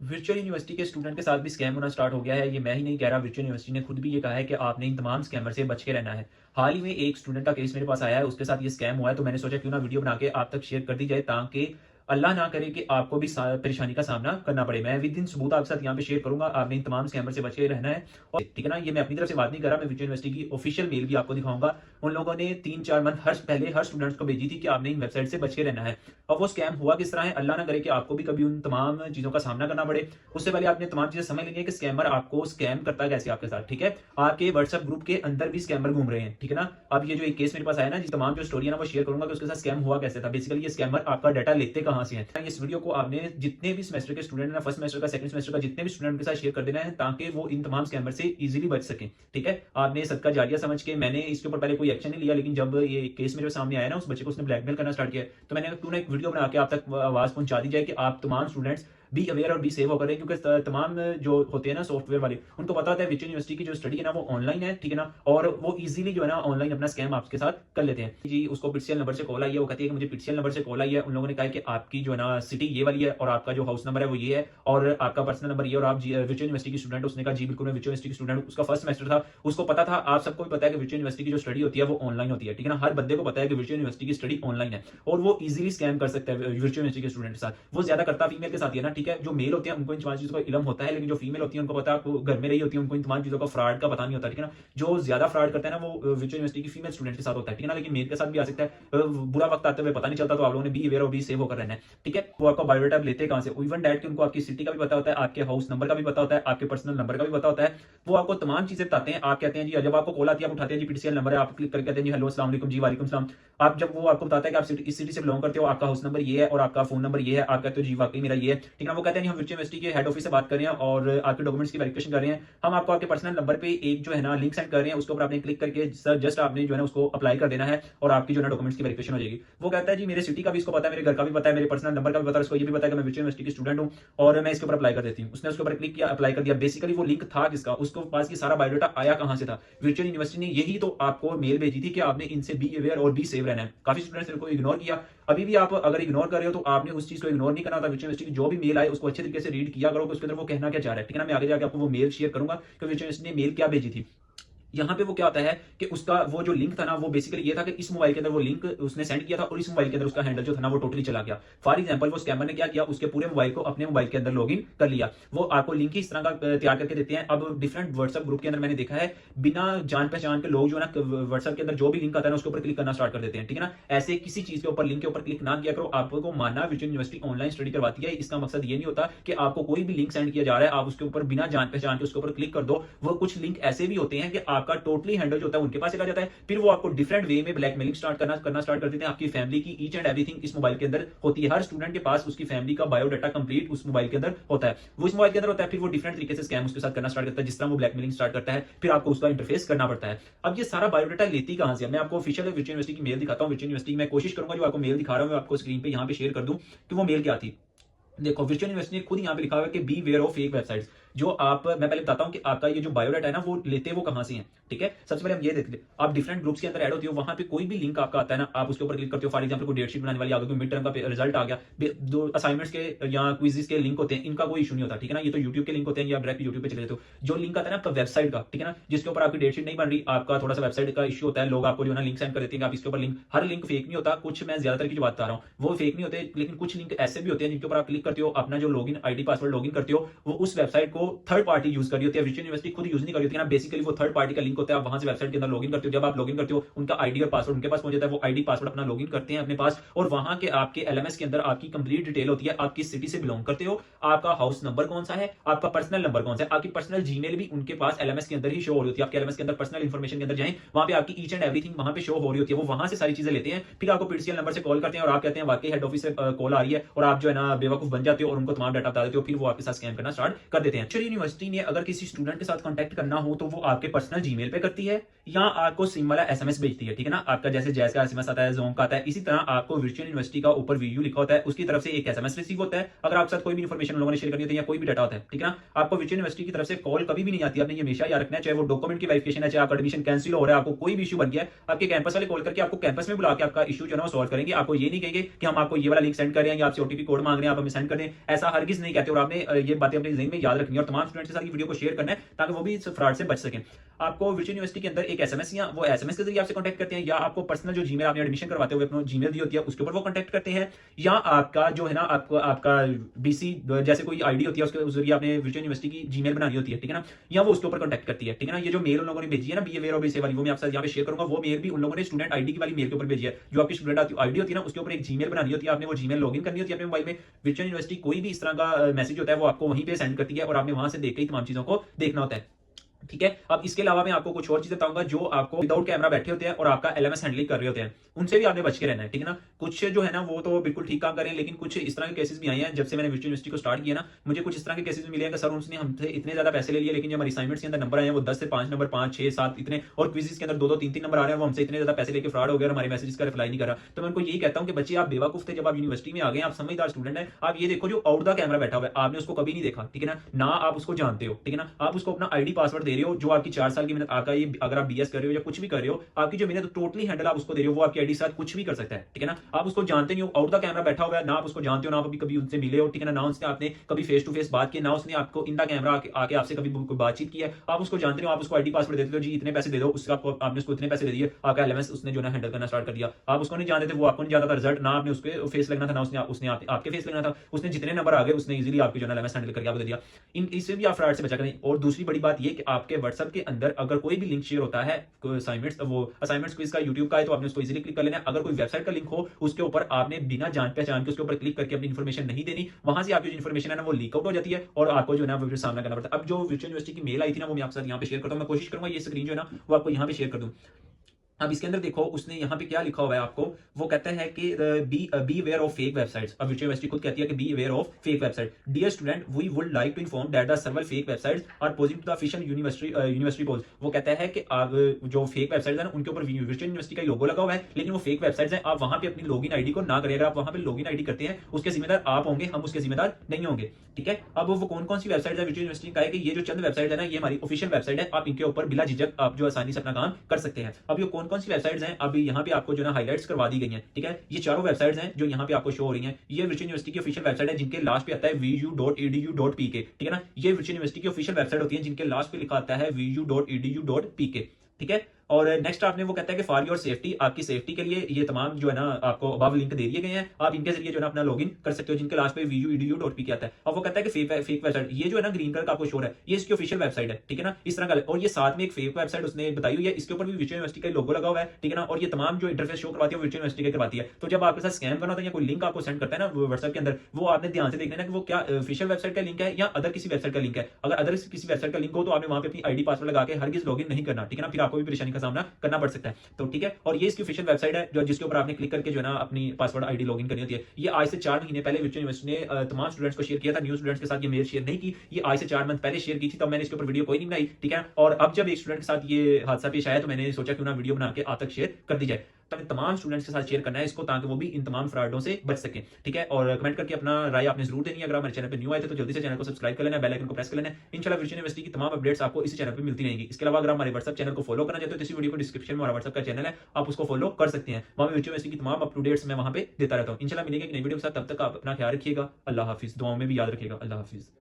Virtual university के student के साथ भी स्कैम होना स्टार्ट हो गया है। ये मैं ही नहीं कह रहा, वर्चुअल यूनिवर्सिटी ने खुद भी ये कहा है कि आपने इन तमाम स्कैमर से बच के रहना है। हाल ही में एक स्टूडेंट का केस मेरे पास आया है, उसके साथ ये स्कैम हुआ है, तो मैंने सोचा क्यों ना वीडियो बना के आप तक शेयर कर दी जाए, ताकि अल्लाह ना करे कि आपको भी परेशानी का सामना करना पड़े। मैं विद इन सबूत आपके साथ यहाँ पे शेयर करूंगा, आपने इन तमाम स्कैमर से बच के रहना है। और ठीक है ना, ये मैं अपनी तरफ से बात नहीं कर रहा, मैं वर्चुअल यूनिवर्सिटी की ऑफिशियल मेल भी आपको दिखाऊंगा। उन लोगों ने 3-4 मंथ पहले हर स्टूडेंट्स को भेजी थी कि आपने इन वेबसाइट से बच के रहना है। और वो स्कैम हुआ किस तरह है, अल्लाह ना करे कि आपको भी कभी उन तमाम चीज़ों का सामना करना पड़े। उससे पहले आपने तमाम चीज़ें समझ लेनी है कि स्कैमर आपको स्कैम करता है कैसे आपके साथ, ठीक है? आपके व्हाट्सएप ग्रुप के अंदर भी स्कैमर घूम रहे हैं, ठीक है ना? अब ये जो एक केस मेरे पास आया ना, तमाम जो स्टोरी है ना वो शेयर करूंगा कि उसके साथ स्कैम हुआ कैसे था। बेसिकली ये स्कैमर आपका डाटा लेते कहाँ से हैं। इस वीडियो को आपने जितने भी सेमेस्टर के स्टूडेंट हैं, फर्स्ट सेमेस्टर का, सेकंड सेमेस्टर का, जितने भी स्टूडेंट के साथ शेयर कर देना है, ताकि वो इन तमाम स्कैमर से इजीली बच सकें, ठीक है? आपने सदका जारिया समझ के, मैंने इसके ऊपर पहले कोई एक्शन नहीं लिया, लेकिन जब ये केस मेरे सामने आया ना, उस बच्चे को उसने ब्लैकमेल करना स्टार्ट किया, तो मैंने क्यों ना एक वीडियो बना के आप तक आवाज पहुंचा दी जाए कि आप तमाम स्टूडेंट्स बी अवेयर और बी सेव होकर रहें, क्योंकि तमाम जो होते हैं ना सॉफ्टवेयर वाले, उनको पता होता है वर्चुअल यूनिवर्सिटी की जो स्टडी है ना वो ऑनलाइन है, ठीक है ना? और वो इजीली जो है ना ऑनलाइन अपना स्कैम आपके साथ कर लेते हैं जी। उसको पिटसीएल नंबर से कॉल आई है, वो कहती है कि मुझे पिटसीएल नंबर से कॉल आई है, उन लोगों ने कहा है कि आपकी जो है ना सिटी ये वाली है और आपका जो हाउस नंबर है वो ये है और आपका पर्सनल नंबर ये, और आप वर्चुअल यूनिवर्सिटी की स्टूडेंट। उसने कहा जी बिल्कुल मैं वर्चुअल यूनिवर्सिटी की स्टूडेंट। उसका फर्स्ट सेमेस्टर था, उसको पता था, आप सबको भी पता है कि वर्चुअल यूनिवर्सिटी की जो स्टडी होती है वो ऑनलाइन होती है, ठीक है ना? हर बंदे को पता है कि वर्चुअल यूनिवर्सिटी की स्टडी ऑनलाइन है और वो इजीली स्कैम कर सकता है वर्चुअल यूनिवर्सिटी के स्टूडेंट के साथ। वो ज्यादा करता फीमेल के साथ ही है ना, ठीक है? जो मेल होते हैं उनको इन तमाम चीजों का इल्म होता है, लेकिन जो फीमेल होती है उनको पता, वो घर में रही होती है, उनको इन तमाम चीजों का फ्रॉड का पता नहीं होता, ठीक है ना? जो ज्यादा फ्रॉड करता है ना वो वर्चुअल यूनिवर्सिटी की फीमेल स्टूडेंट के साथ होता है, ठीक है ना? लेकिन मेल के साथ भी आ सकता है। बुरा वक्त आते हुए पता नहीं चलता, तो आप लोगों ने बी अवेयर और बी सेव होकर रहना है, ठीक है? वो आपका बायोडाटा लेते कहां से, इवन डैट कि उनको आपकी सिटी का भी पता होता है, आपके हाउस नंबर का भी पता होता है, आपके पर्सनल नंबर का भी पता होता है। वो आपको तमाम चीजें बताते हैं। आप कहते हैं जी, जब आपको कॉल आती है आप उठाते हैं जी, पीटीसीएल नंबर है, आप क्लिक करके कहते हैं जी हेलो अस्सलाम वालेकुम, जी वालेकुम सलाम। आप जब वो आपको बताता है कि आप इस सिटी से बिलोंग करते हो, आपका हाउस नंबर ये है और आपका फोन नंबर ये है, आप कहते हो जी वाकई मेरा ये है, ठीक है? वो कहते हैं हम वर्चुअल यूनिवर्सिटी के हेड ऑफिस से बात कर रहे हैं और आपके डॉक्यूमेंट्स की वेरिफिकेशन कर रहे हैं। हम आपको आपके पर्सनल नंबर पे एक जो है ना लिंक सेंड कर रहे हैं, उसके ऊपर आपने क्लिक करके सर जस्ट आपने जो है ना उसको अप्लाई कर देना है और आपकी जो है ना डॉक्यूमेंट्स की वेरिफिकेशन हो जाएगी। वो कहता है जी मेरे सिटी का भी इसको पता है, मेरे घर का भी पता है, मेरे पर्सनल नंबर का भी पता है, उसको ये भी पता है कि मैं वर्चुअल यूनिवर्सिटी की स्टूडेंट हूं और मैं इसके ऊपर अप्लाई कर देती हूँ। उसने उसके ऊपर क्लिक किया, अप्लाई कर दिया। बेसिकली वो लिंक था किसका, उसको पास की सारा बायोडाटा आया कहां से था, वर्चुअल यूनिवर्सिटी ने यही तो आपको मेल भेजी थी कि आपने इनसे बी अवेयर और बी सेव रहना है। काफी स्टूडेंट्स ने इग्नोर किया। अभी भी आप अगर इग्नोर कर रहे हो तो आपने उस चीज को इग्नोर नहीं करना होता। वर्चुअल यूनिवर्सिटी की जो भी मेल आए उसको अच्छे तरीके से रीड किया करो कि उसके अंदर वो कहना क्या चाह रहा है, ठीक है ना? मैं आगे जाके आपको वो मेल शेयर करूंगा कि वर्चुअल यूनिवर्सिटी ने मेल क्या भेजी थी। यहाँ पे वो क्या होता है कि उसका वो जो लिंक था ना वो बेसिकली ये था कि इस मोबाइल के अंदर वो लिंक उसने सेंड किया था और इस मोबाइल के अंदर उसका हैंडल जो था ना वो टोटली चला गया। फॉर एग्जांपल वो स्कैमर ने क्या किया, उसके पूरे मोबाइल को अपने मोबाइल के अंदर लॉगिन कर लिया। वो आपको लिंक ही इस तरह का तैयार करके देते हैं। अब डिफरेंट व्हाट्सएप ग्रुप के अंदर मैंने देखा है, बिना जान पहचान के लोग जो है ना व्हाट्सएप के अंदर जो भी लिंक आता है ना उसके ऊपर क्लिक करना स्टार्ट कर देते हैं, ठीक है ना? ऐसे किसी चीज के ऊपर, लिंक के ऊपर क्लिक ना किया करो। आपको मानना वर्चुअल यूनिवर्सिटी ऑनलाइन स्टडी करवाती है, इसका मकसद ये नहीं होता कि आपको कोई भी लिंक सेंड किया जा रहा है आप उसके ऊपर बिना जान पहचान के उसके ऊपर क्लिक कर दो। वो कुछ लिंक ऐसे भी होते हैं कि आपका टोटली हैंडल होता है उनके पास चला जाता है, फिर वो आपको डिफरेंट वे में ब्लैकमेलिंग करना स्टार्ट कर देते हैं। आपकी फैमिली की ईच एंड एवरीथिंग इस मोबाइल के अंदर होती है। हर स्टूडेंट के पास उसकी फैमिली का बायोडाटा कंप्लीट उस मोबाइल के अंदर होता है, वो इस मोबाइल के अंदर होता है। फिर वो डिफरेंट तरीके से स्कैम उसके साथ करना स्टार्ट करता है। जिस तरह वो ब्लैकमेलिंग स्टार्ट करता है फिर आपको उसका इंटरफेस करना पड़ता है। अब ये सारा बायोडाटा लेती कहां से, मैं आपको ऑफिशियल वर्चुअल यूनिवर्सिटी की मेल दिखाता हूं। वर्चुअल यूनिवर्सिटी में कोशिश करूंगा जो आपको मेल दिखा रहा हूं मैं आपको स्क्रीन पे यहां पे शेयर कर दूं कि वो मेल क्या थी। देखो वर्चुअल यूनिवर्सिटी ने खुद यहाँ पे लिखा हुआ है कि beware of fake websites. जो आप, मैं पहले बताता हूँ कि आपका ये जो बायोडाटा है ना वो लेते वो कहां से हैं, ठीक है? सबसे पहले हम ये देखते हैं, आप डिफरेंट ग्रुप्स के अंदर ऐड होती हो, वहां पे कोई भी लिंक आपका आता है ना आप उसके ऊपर क्लिक करते हो। फॉर एग्जांपल कोई डेट शीट बनाने वाली आ गई, कोई मिड टर्म का रिजल्ट आ गया, दो असाइनमेंट्स के या क्विजेस के लिंक होते हैं, इनका कोई इशू नहीं होता, ठीक है ना? ये तो यूट्यूब के लिंक होते हैं या डायरेक्ट यूट्यूब पे चले जाते हो। जो लिंक आता है ना आपका वेबसाइट का, ठीक है ना, जिसके ऊपर आपकी डेट शीट नहीं बन रही, आपका थोड़ा सा वेबसाइट का इशू होता है, लोग आपको जो है ना लिंक सेंड कर देते हैं, आप इसके ऊपर लिंक, हर लिंक फेक नहीं होता, कुछ मैं ज्यादातर की जो बात कर रहा हूँ वो फेक नहीं होते, लेकिन कुछ लिंक ऐसे भी होते हैं जिनके ऊपर आप क्लिक करते हो, अपना जो लॉगिन आईडी पासवर्ड लॉगिन करते हो, वो उस वेबसाइट को थर्ड पार्टी यूज कर रही होती है। वर्चुअल यूनिवर्सिटी खुद यूज नहीं कर रही होती है ना, बेसिकली वो थर्ड पार्टी का लिंक होता है। आप वहां से वेबसाइट के अंदर लॉगिन करते हो, जब आप लॉगिन करते हो उनका आईडी और पासवर्ड उनके पास पहुंच जाता है, वो आईडी पासवर्ड अपना लॉगिन करते हैं अपने पास और वहां के आपके एलएमएस के अंदर आपकी कंप्लीट डिटेल होती है। आप किस सिटी से बिलोंग करते हो, आपका हाउस नंबर कौन सा है, आपका पर्सनल नंबर कौन सा है, आपकी पर्सनल जीमेल भी उनके पास एलएमएस के अंदर ही शो हो रही होती है। आपके एलएमएस के अंदर पर्सनल इंफॉर्मेशन के अंदर जाएं, वहां पे आपकी ईच एंड एवरीथिंग वहां पे शो हो रही होती है। वो वहां से सारी चीजें लेते हैं, फिर आपको पीटीसीएल नंबर से कॉल करते हैं और आप कहते हैं वाकई हेड ऑफिस से कॉल आ रही है और आप जो है ना बेवकूफ बन जाते हो और उनको तमाम डाटा बता देते हो, फिर वो आपके साथ स्कैम करना स्टार्ट कर देते हैं। वर्चुअल यूनिवर्सिटी ने अगर किसी स्टूडेंट के साथ कांटेक्ट करना हो तो वो आपके पर्सनल जीमेल पे करती है या आपको सिम वाला एसएमएस भेजती है, ठीक है ना? आपका जैसे जैस का एसएमएस आता है, ज़ोम का आता है, इसी तरह आपको वर्चुअल यूनिवर्सिटी का ऊपर वीयू लिखा होता है, उसकी तरफ से एक एसएमएस रिसीव होता है। अगर आपके साथ कोई भी इन्फॉर्मेशन लोगों ने शेयर करनी होती है या कोई भी डाटा होता है, ठीक है ना, आपको वर्चुअल यूनिवर्सिटी की तरफ से कॉल कभी भी नहीं आती। आपने ये हमेशा याद रखना है, चाहे वो डॉक्यूमेंट की वेरिफिकेशन है, चाहे आपका एडमिशन कैंसिल हो रहा है, आपको कोई भी इशू बन गया है, आपके कैंपस वाले कॉल करके आपको कैंपस में बुला के आपका इशू जो है वो सॉल्व करेंगे। आपको ये नहीं कहेंगे कि हम आपको ये वाला लिंक सेंड कर रहे हैं या आपसे ओटीपी कोड मांग रहे हैं, आप हमें सेंड सेंड कर दें, ऐसा हरगिज नहीं कहते और आपने ये बातें अपने ज़हन में याद रखनी है और तमाम स्टूडेंट्स के साथ ये वीडियो को शेयर करना है ताकि वो भी इस फ्रॉड से बच सकें। आपको वर्चुअल यूनिवर्सिटी के अंदर एक एसएमएस या वो एसएमएस के जरिए आपसे कांटेक्ट करते हैं या आपको पर्सनल जो जीमेल आपने एडमिशन करवाते हुए अपना जीमेल दी होती है उसके ऊपर वो कांटेक्ट करते हैं या आपका जो है ना आपको आपका बीसी जैसे कोई आईडी होती है उसके उस जरिए आपने वर्चुअल यूनिवर्सिटी की जीमेल बनानी होती है, ठीक है ना, या वो उसके ऊपर कांटेक्ट करती है, ठीक है ना। ये जो मेल उन लोगों ने भेजी है ना बी अवेयर ऑफ बीसी वाली, वो मैं आपके साथ यहाँ पे शेयर करूंगा। वो मेल भी उन लोगों ने स्टूडेंट आईडी की वाली मेल के ऊपर भेजी है। जो आपकी स्टूडेंट आईडी होती है ना उसके ऊपर एक जीमेल बनानी होती है, आपने वो जीमेल लॉगिन करनी होती है अपने मोबाइल में। वर्चुअल यूनिवर्सिटी कोई भी इस तरह का मैसेज होता है वो आपको वहीं पे सेंड करती है और आपने वहां से देख के तमाम चीजों को देखना होता है, ठीक है। अब इसके अलावा मैं आपको कुछ और चीजें बताऊंगा जो आपको विदाउट कैमरा बैठे होते हैं और आपका एलएमएस हैंडलिंग कर रहे होते हैं, उनसे भी आपने बच के रहना है, ठीक है ना। कुछ जो है ना वो तो बिल्कुल ठीक काम कर रहे हैं, लेकिन कुछ इस तरह के केसेस भी आए हैं। जब से मैंने वर्चुअल यूनिवर्सिटी को स्टार्ट किया ना, मुझे कुछ इस तरह के केसेस भी मिले हैं कि सर उसने हमसे इतने ज्यादा पैसे ले लिए, लेकिन जो हमारी असाइनमेंट्स के अंदर नंबर आए हैं वो 10 से 5 नंबर, 5, 6, 7 इतने, और क्विज़ेस के अंदर 2, 2, 3, 3 नंबर आ रहे हैं, वो हमसे इतने ज्यादा पैसे लेके फ्रॉड हो गया और हमारे मैसेज का रिप्लाई नहीं कर रहा। तो मैं उनको यही कहता हूँ कि बच्चे आप बेवकूफ थे, जब आप यूनिवर्सिटी में आ गए, आप समझदार स्टूडेंट है, आप ये देखो जो आउट द कैमरा बैठा हुआ है आपने उसको कभी नहीं देखा, ठीक है ना आप उसको जानते हो, ठीक है ना। आप उसको अपना आईडी पासवर्ड दे रहे हो जो आपकी 4 साल की मेहनत, आपका ये अगर आप बीएस कर रहे हो या कुछ भी कर रहे हो, आपकी जो मेहनत टोटली हैंडल आप उसको दे रहे हो, वो आपकी आईडी के साथ कुछ भी कर सकता है, ठीक है ना। आप उसको जानते नहीं हो, आउट द कैमरा बैठा हुआ है, ना आप उसको जानते हो, ना आप अभी कभी उनसे मिले हो, ठीक है ना उसने आपने कभी फेस टू फेस बात की, ना उसने आपको इन द कैमरा आके आपसे कभी कोई बातचीत की है। आप उसको जानते हो, आप उसको आईडी पासवर्ड देते हो, जी इतने पैसे दे दो, उससे आपको आपने उसको इतने पैसे दे दिए, आपका एलएमएस उसने जो है हैंडल करना स्टार्ट कर दिया। आप उसको नहीं जानते थे, वो आपको नहीं जानता था रिजल्ट, ना आपने उसके फेस लगना था, ना उसने आपके फेस लगना था, उसने जितने नंबर आ गए उसने इजीली आपके जो है एलएमएस हैंडल करके आपको दे दिया। इससे भी आप फ्रॉड से बचा करें। और दूसरी बड़ी बात ये कि आपके व्हाट्सएप के अंदर अगर कोई भी लिंक शेयर होता है असाइनमेंट्स, वो असाइनमेंट्स क्विज का यूट्यूब का है तो आपने उसको इजीली क्लिक कर लेना है। अगर कोई वेबसाइट का लिंक हो उसके ऊपर आपने बिना जान पहचान के उसके ऊपर क्लिक करके अपनी इन्फॉर्मेशन नहीं देनी, वहां से आपकी जो इन्फॉर्मेशन है ना वो लीक आउट हो जाती है और आपको जो है ना फिर सामना करना पड़ता है। अब जो वर्चुअल यूनिवर्सिटी की मेल आई थी ना वो मैं आपके साथ यहाँ पे शेयर करता हूँ, मैं कोशिश करूंगा ये स्क्रीन जो है ना वो आपको यहाँ पे शेयर कर दूं। अब इसके अंदर देखो उसने यहाँ पे क्या लिखा हुआ है आपको, वो कहता है कि be aware of fake websites. अब वर्चुअल यूनिवर्सिटी खुद कहती है कि be aware of fake website. Dear student, we would like to inform that the several fake websites are posing to the official university pose. वो कहता है कि आप जो फेक वेबसाइट्स है उनके ऊपर वर्चुअल यूनिवर्सिटी का लोगो लगा हुआ है, लेकिन वो फेक वेबसाइट्स हैं। आप वहां पे अपनी लॉगिन आईडी को ना करें, अगर आप वहां पे लॉगिन आईडी करते हैं उसके जिम्मेदार आप होंगे, हम उसके जिम्मेदार नहीं होंगे, ठीक है। अब वो कौन कौन सी वेबसाइट है वर्चुअल यूनिवर्सिटी का है कि ये जो चंद वेबसाइट है ना ये हमारी ऑफिशियल वेबसाइट है, आप इनके ऊपर बिला झिझक आप जो आसानी से अपना काम कर सकते हैं। अब ये कौन कौन सी वेबसाइट्स हैं अभी यहाँ पे आपको जो ना हाइलाइट्स करवा दी गई हैं, ठीक है। ये चारों वेबसाइट्स हैं जो यहाँ पे आपको शो हो रही हैं। ये वर्चुअल यूनिवर्सिटी की ऑफिशियल वेबसाइट है जिनके लास्ट पे आता है vu.edu.pk, ठीक है ना। ये वर्चुअल यूनिवर्सिटी की ऑफिशियल वेबसाइट होती है जिनके लास्ट पे लिखा आता है vu.edu.pk, ठीक है। और नेक्स्ट आपने वो कहता है कि फॉर योर सेफ्टी, आपकी सेफ्टी के लिए ये तमाम जो है ना आपको अबव लिंक दे दिए गए हैं, आप इनके जरिए जो है ना अपना लॉगिन कर सकते हो, जिनके लास्ट पे vu.edu.pk आता है। और वो कहता है कि फेक वेबसाइट, ये जो है ना ग्रीन कलर का आपको शो है ये इसकी ऑफिशियल वेबसाइट है, ठीक है ना, इस तरह का। और ये साथ में एक फेक वेबसाइट उसने बताई हुई है, इसके ऊपर भी वर्चुअल यूनिवर्सिटी का लोगो लगा हुआ है, ठीक है ना। और ये तमाम जो इंटरफेस शो करवाती है वर्चुअल यूनिवर्सिटी का करवाती है। तो जब आपके साथ स्कैम करना होता है या कोई लिंक आपको सेंड करता है ना व्हाट्सएप के अंदर, वो आपने ध्यान से देखना है कि वो क्या ऑफिशियल वेबसाइट का लिंक है या अदर किसी वेबसाइट का लिंक है। अगर अदर किसी वेबसाइट का लिंक हो तो आपने वहां पे अपनी आईडी पासवर्ड लगा के हरगिज लॉगिन नहीं करना, ठीक है ना, फिर आपको भी परेशानी का सामना करना पड़ सकता है। तो ठीक है, और ये इसकी ऑफिशियल वेबसाइट है जो जिसके ऊपर आपने क्लिक करके जो है ना अपनी पासवर्ड आईडी लॉगिन करनी होती है। ये आज से 4 महीने पहले वर्चुअल यूनिवर्सिटी ने तमाम स्टूडेंट्स को शेयर किया था, न्यू स्टूडेंट्स के साथ ये मेल शेयर नहीं की, ये आज से 4 मंथ पहले शेयर की थी, तब मैंने इसके ऊपर वीडियो कोई नहीं बनाई, ठीक है। और अब जब एक स्टूडेंट के साथ ये हादसा पेश आया तो मैंने सोचा क्यों ना वीडियो बना के आप तक शेयर कर दी जाए। तो तमाम स्टूडेंट्स के साथ शेयर करना है इसको ताकि वो भी इन तमाम फ्रॉडों से बच सकें, ठीक है। और कमेंट करके अपना राय आपने जरूर देनी है। अगर हमारे चैनल पे न्यू आए थे तो जल्दी से चैनल को सब्सक्राइब कर लेना, बेल आइकन को प्रेस कर लेना। इंशाल्लाह वर्चुअल यूनिवर्सिटी की तमाम अपडेट्स आपको इसी चैनल पे मिलती रहेंगी। इसके अलावा अगर हमारे व्हाट्सएप चैनल को फॉलो करना चाहते हो तो इसी वीडियो को डिस्क्रिप्शन में हमारा व्हाट्सएप का चैनल है, आप उसको फॉलो कर सकते हैं। वहां वर्चुअल यूनिवर्सिटी की तमाम अप टू डेट्स मैं वहां पे देता रहता हूँ। इंशाल्लाह मिलेंगे एक नई वीडियो के साथ, तब तक आप अपना ख्याल रखिएगा। अल्लाह हाफिज। दुआओं में भी याद रखिएगा। अल्लाह हाफिज।